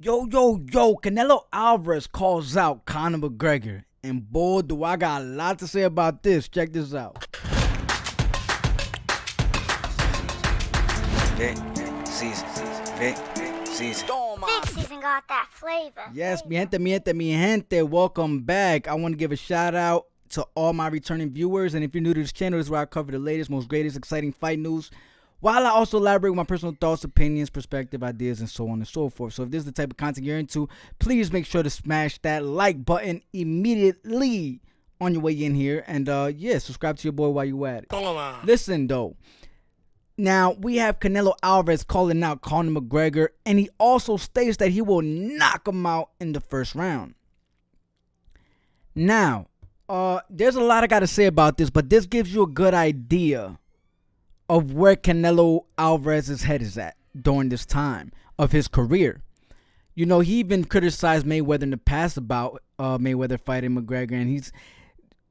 Yo, Canelo Alvarez calls out Conor McGregor. And boy, do I got a lot to say about this. Check this out. VIC SZN. VIC SZN got that flavor. Yes, mi gente, welcome back. I want to give a shout out to all my returning viewers. And if you're new to this channel, this is where I cover the latest, most greatest, exciting fight news, while I also elaborate with my personal thoughts, opinions, perspective, ideas, and so on and so forth. So if this is the type of content you're into, please make sure to smash that like button immediately on your way in here. And yeah, subscribe to your boy while you at it. Listen though, now we have Canelo Alvarez calling out Conor McGregor, and he also states that he will knock him out in the first round. Now, there's a lot I got to say about this, but this gives you a good idea of where Canelo Alvarez's head is at during this time of his career. You know, he even criticized Mayweather in the past about Mayweather fighting McGregor, and he's,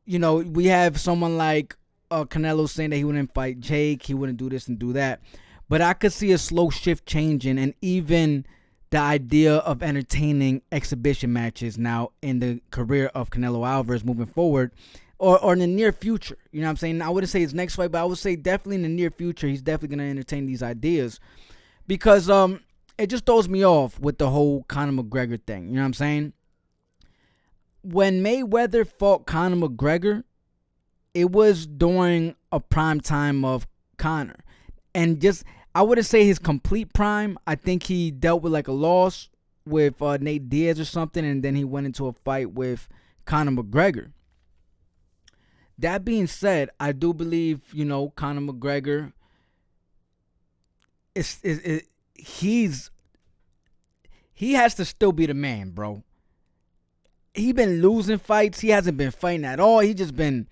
you know, we have someone like Canelo saying that he wouldn't fight Jake, he wouldn't do this and do that. But I could see a slow shift changing, and even the idea of entertaining exhibition matches now in the career of Canelo Alvarez moving forward, or in the near future. You know what I'm saying? I wouldn't say his next fight, but I would say definitely in the near future, he's definitely going to entertain these ideas. Because it just throws me off with the whole Conor McGregor thing. You know what I'm saying? When Mayweather fought Conor McGregor, it was during a prime time of Conor. And just, I wouldn't say his complete prime. I think he dealt with like a loss with Nate Diaz or something, and then he went into a fight with Conor McGregor. That being said, I do believe, you know, Conor McGregor he has to still be the man, bro. He been losing fights. He hasn't been fighting at all. He just been,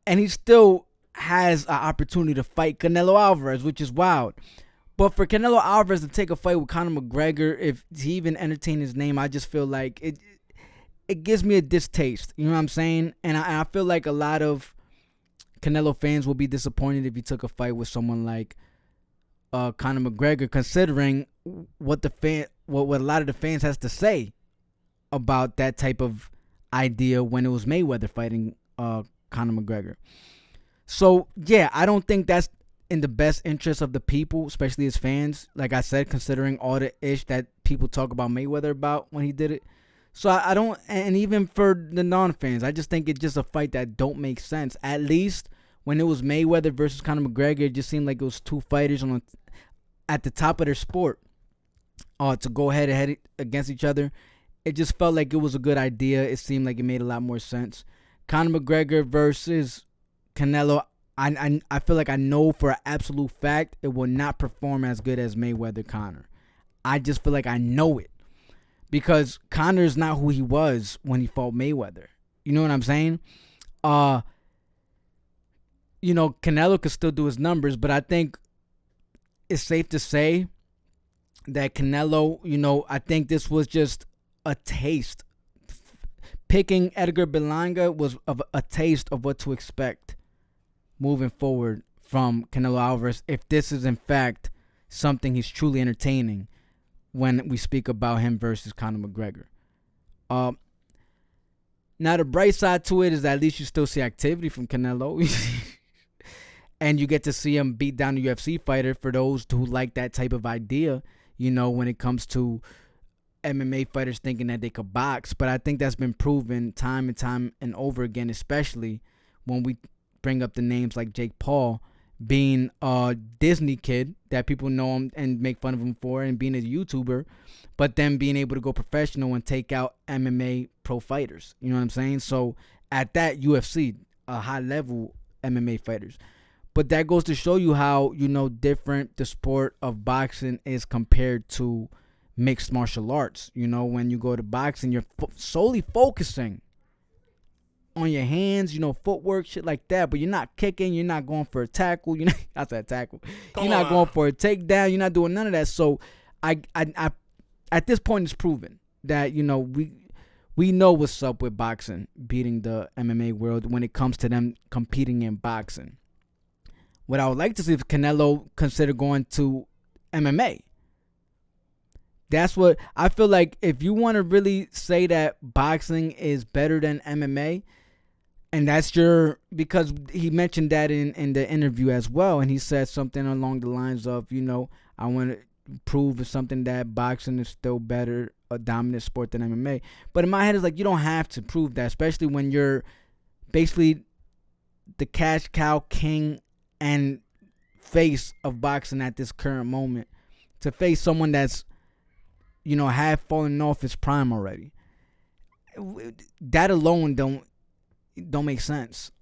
and he still has an opportunity to fight Canelo Alvarez, which is wild. But for Canelo Alvarez to take a fight with Conor McGregor, if he even entertained his name, I just feel like it gives me a distaste. You know what I'm saying? And I feel like a lot of Canelo fans will be disappointed if he took a fight with someone like Conor McGregor, considering what what a lot of the fans has to say about that type of idea when it was Mayweather fighting Conor McGregor. So yeah, I don't think that's in the best interest of the people, especially his fans. Like I said, considering all the ish that people talk about Mayweather about when he did it. So I don't, and even for the non-fans, I just think it's just a fight that don't make sense. At least when it was Mayweather versus Conor McGregor, it just seemed like it was two fighters at the top of their sport to go head to head against each other. It just felt like it was a good idea. It seemed like it made a lot more sense. Conor McGregor versus Canelo, I feel like I know for an absolute fact it will not perform as good as Mayweather Conor. I just feel like I know it. Because Conor is not who he was when he fought Mayweather. You know what I'm saying? You know, Canelo could still do his numbers, but I think it's safe to say that Canelo, you know, I think this was just a taste. Picking Edgar Berlanga was a taste of what to expect moving forward from Canelo Alvarez, if this is in fact something he's truly entertaining when we speak about him versus Conor McGregor. Now the bright side to it is that at least you still see activity from Canelo. And you get to see him beat down a UFC fighter, for those who like that type of idea, you know, when it comes to MMA fighters thinking that they could box. But I think that's been proven time and over again, especially when we bring up the names like Jake Paul, being a Disney kid that people know him and make fun of him for, and being a YouTuber, but then being able to go professional and take out MMA pro fighters. You know what I'm saying? So at that, UFC, high level MMA fighters. But that goes to show you how, you know, different the sport of boxing is compared to mixed martial arts. You know, when you go to boxing, you're solely focusing on your hands, you know, footwork, shit like that. But you're not kicking, you're not going for a tackle. You're not, I said tackle. You're not going for a takedown. You're not doing none of that. So I at this point, it's proven that, you know, we know what's up with boxing beating the MMA world when it comes to them competing in boxing. What I would like to see if Canelo consider going to MMA. That's what I feel like. If you want to really say that boxing is better than MMA, and that's because he mentioned that in the interview as well, and he said something along the lines of, I want to prove something that boxing is still better, a dominant sport than MMA. But in my head, it's like you don't have to prove that, especially when you're basically the cash cow king and face of boxing at this current moment. To face someone that's have fallen off his prime already. That alone don't make sense.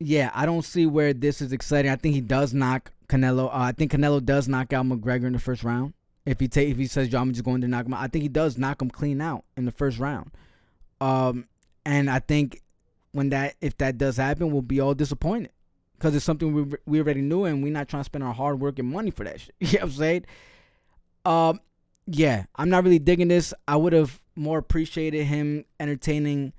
Yeah, I don't see where this is exciting. I think he does knock Canelo. I think Canelo does knock out McGregor in the first round. If he says, "Yo, I'm just going to knock him out," I think he does knock him clean out in the first round. And I think if that does happen, we'll be all disappointed because it's something we already knew, and we're not trying to spend our hard work and money for that shit. You know what I'm saying? Yeah, I'm not really digging this. I would have more appreciated him entertaining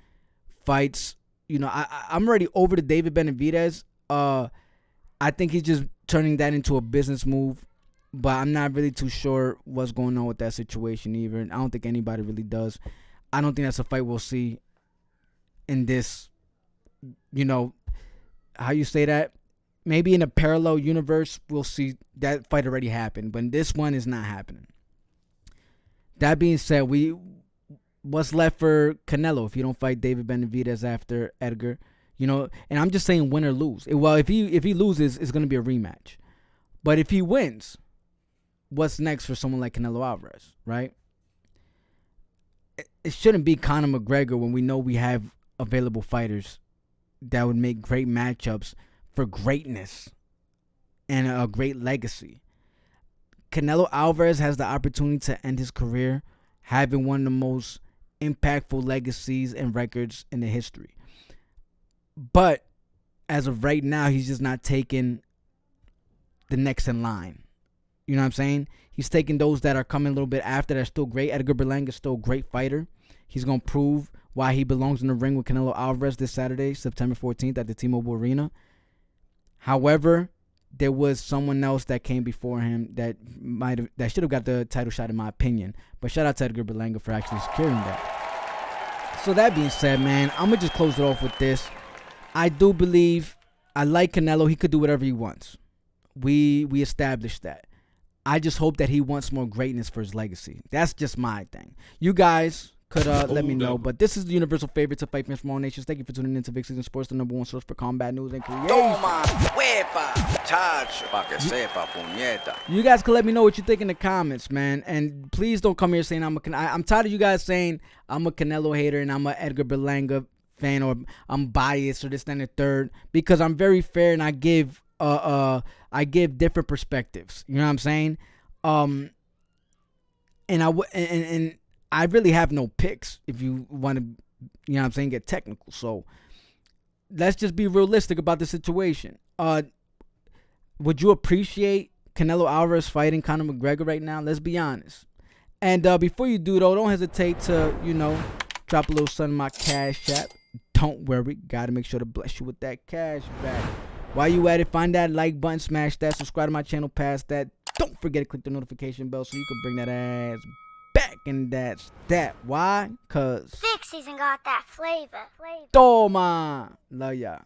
fights. I'm already over the David Benavidez. I think he's just turning that into a business move, but I'm not really too sure what's going on with that situation either. I don't think anybody really does. I don't think that's a fight we'll see in this, how you say that? Maybe in a parallel universe, we'll see that fight already happen, but this one is not happening. That being said, what's left for Canelo if he don't fight David Benavidez after Edgar? And I'm just saying win or lose. Well, if he loses, it's going to be a rematch. But if he wins, what's next for someone like Canelo Alvarez, right? It shouldn't be Conor McGregor when we know we have available fighters that would make great matchups for greatness and a great legacy. Canelo Alvarez has the opportunity to end his career having one of the most impactful legacies and records in the history. But as of right now, he's just not taking the next in line. You know what I'm saying? He's taking those that are coming a little bit after that are still great. Edgar Berlanga is still a great fighter. He's going to prove why he belongs in the ring with Canelo Alvarez this Saturday, September 14th at the T-Mobile Arena. However, there was someone else that came before him that should have got the title shot in my opinion. But shout out to Edgar Berlanga for actually securing that. So that being said, man, I'm going to just close it off with this. I do believe I like Canelo. He could do whatever he wants. We established that. I just hope that he wants more greatness for his legacy. That's just my thing. You guys could let me know. But this is the universal favorite to fight fans from all nations. Thank you for tuning in to VIC SZN Sports, the number one source for combat news and creation. Toma, huepa, chacho, pa que sepa, puñeta. You guys can let me know what you think in the comments, man. And please don't come here saying I'm tired of you guys saying I'm a Canelo hater and I'm a Edgar Berlanga fan or I'm biased or this, that, and the third. Because I'm very fair and I give different perspectives. You know what I'm saying? And I really have no picks if you want to, you know what I'm saying, get technical. So let's just be realistic about the situation. Would you appreciate Canelo Alvarez fighting Conor McGregor right now? Let's be honest. And before you do, though, don't hesitate to, drop a little something in my Cash App. Don't worry. Got to make sure to bless you with that cash back. While you at it, find that like button, smash that, subscribe to my channel past that. Don't forget to click the notification bell so you can bring that ass back, and that's that. Why? Cause VIC SZN got that flavor. Toma. Love ya.